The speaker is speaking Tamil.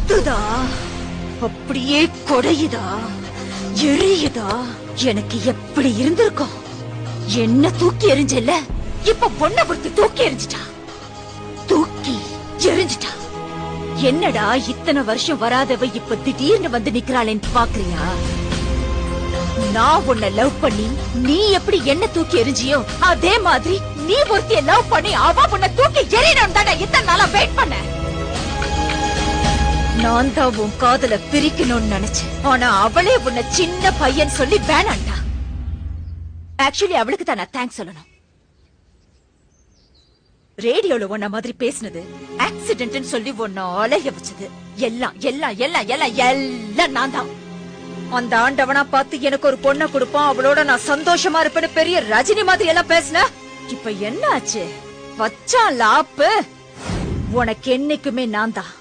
கத்துதா, அப்படியே கொடையுதா, எரியுதா. எனக்கு எப்படி இருந்திருக்கும்? என்ன தூக்கி எறிஞ்சல, இப்ப பொண்ண பொறுத்து தூக்கி எறிஞ்சிட்டா, தூக்கி எறிஞ்சிட்டா. என்னடா இத்தனை வருஷம் வராதவ இப்ப திடீர்னு வந்து நிக்கிறாளேன்னு பாக்குறியா? நான் உன்னை லவ் பண்ணி நீ எப்படி என்ன தூக்கி எறிஞ்சியோ அதே மாதிரி நீ ஒருத்திய லவ் பண்ணி அவ உன்னை தூக்கி எறியணும் தானே இத்தனை நாளா வெயிட் பண்ண. நான் தான் உன் காதல பிரிக்கணும்னு நினைச்சேன். ஆனா அவளே உன்னை சின்ன பையன் சொல்லி வேணாண்டா. ஆக்சுவலி அவளுக்கு தான் நான் தேங்க்ஸ் சொல்லணும். ரேடியோல உன்ன மாதிரி பேசினது, ஆக்சிடென்ட் சொல்லி உன்ன அலைய வச்சது எல்லாம் எல்லாம் எல்லாம் எல்லாம் எல்லாம் நான் தான். அந்த ஆண்டவனா பார்த்து எனக்கு ஒரு பொண்ணை கொடுப்பான், அவளோட நான் சந்தோஷமா இருப்பேன்னு பெரிய ரஜினி மாதிரி எல்லாம் பேசின. இப்ப என்ன ஆச்சு? வச்சான் லாப்பு. உனக்கு என்னைக்குமே நான் தான்.